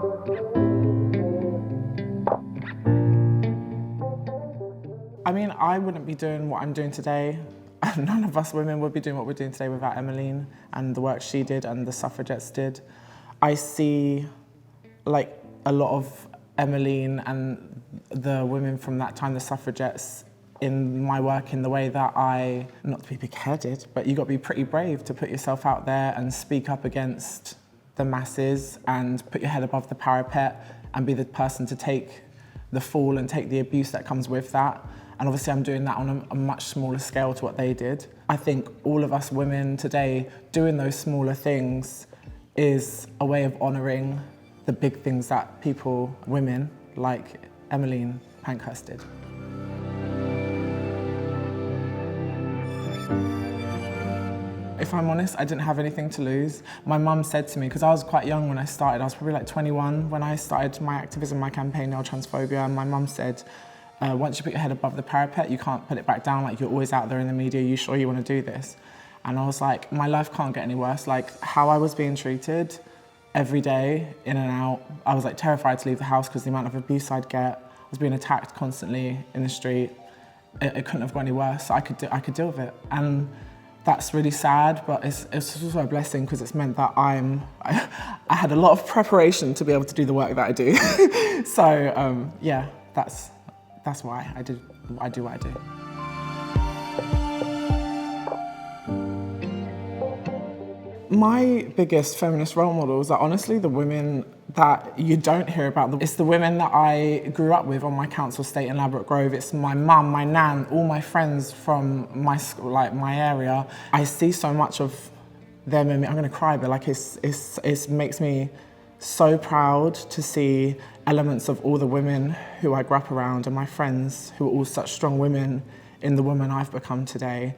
I mean, I wouldn't be doing what I'm doing today. None of us women would be doing what we're doing today without Emmeline and the work she did and the suffragettes did. I see like a lot of Emmeline and the women from that time, the suffragettes, in my work in the way that not to be big-headed, but you've got to be pretty brave to put yourself out there and speak up against the masses and put your head above the parapet and be the person to take the fall and take the abuse that comes with that. And obviously I'm doing that on a much smaller scale to what they did. I think all of us women today doing those smaller things is a way of honouring the big things that women like Emmeline Pankhurst did. If I'm honest, I didn't have anything to lose. My mum said to me, because I was quite young when I started, I was probably like 21 when I started my activism, my campaign, No Transphobia, and my mum said, once you put your head above the parapet, you can't put it back down, like you're always out there in the media, you sure you want to do this? And I was like, my life can't get any worse. Like how I was being treated every day, in and out, I was like terrified to leave the house because the amount of abuse I'd get. I was being attacked constantly in the street. It couldn't have got any worse, so I could deal with it. And that's really sad, but it's also a blessing because it's meant that I had a lot of preparation to be able to do the work that I do. So yeah, that's why I do what I do. My biggest feminist role models are honestly the women that you don't hear about. It's the women that I grew up with on my council estate in Ladbroke Grove. It's my mum, my nan, all my friends from my school, like my area. I see so much of them in me. I'm gonna cry, but like it makes me so proud to see elements of all the women who I grew up around and my friends who are all such strong women in the woman I've become today.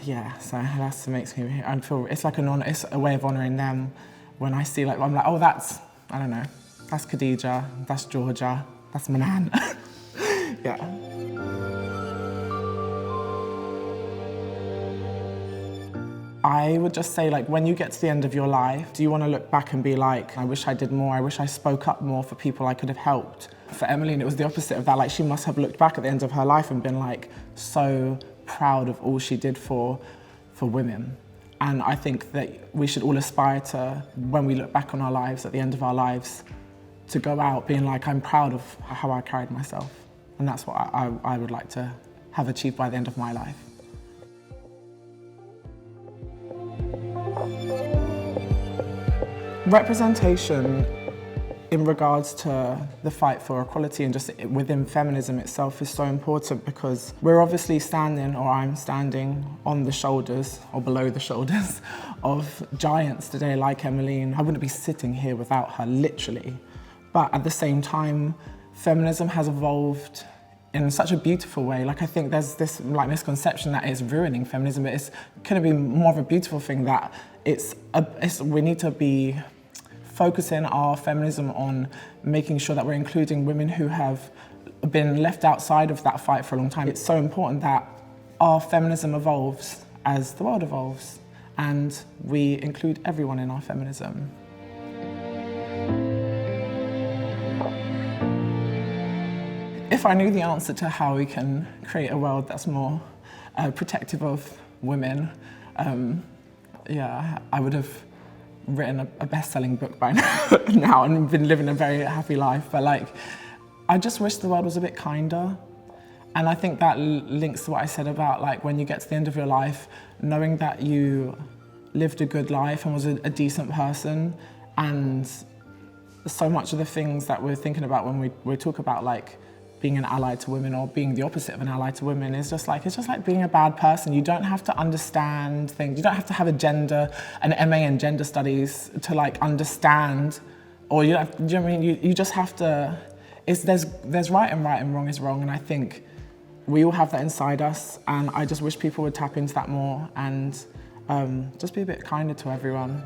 Yeah, so that makes me, I feel, it's like it's a way of honouring them when I see I'm like, oh, that's, I don't know, that's Khadija, that's Georgia, that's my nan. Yeah. I would just say, like, when you get to the end of your life, do you want to look back and be like, I wish I did more, I wish I spoke up more for people I could have helped? For Emmeline, it was the opposite of that. Like, she must have looked back at the end of her life and been like, so proud of all she did for women. And I think that we should all aspire to, when we look back on our lives, at the end of our lives, to go out being like, I'm proud of how I carried myself. And that's what I would like to have achieved by the end of my life. Representation in regards to the fight for equality and just within feminism itself is so important because we're obviously standing, or I'm standing, on the shoulders or below the shoulders of giants today like Emmeline. I wouldn't be sitting here without her, literally. But at the same time, feminism has evolved in such a beautiful way. Like, I think there's this like misconception that it's ruining feminism, but it's gonna be more of a beautiful thing, that we need to be focusing our feminism on making sure that we're including women who have been left outside of that fight for a long time. It's so important that our feminism evolves as the world evolves, and we include everyone in our feminism. If I knew the answer to how we can create a world that's more protective of women, yeah, I would have written a best-selling book by now and been living a very happy life. But like, I just wish the world was a bit kinder. And I think that links to what I said about like when you get to the end of your life, knowing that you lived a good life and was a decent person. And so much of the things that we're thinking about when we talk about like being an ally to women or being the opposite of an ally to women is just like, it's just like being a bad person. You don't have to understand things. You don't have to have an MA in gender studies to like understand, or you know what I mean? You just have to, there's right and wrong is wrong. And I think we all have that inside us. And I just wish people would tap into that more and just be a bit kinder to everyone.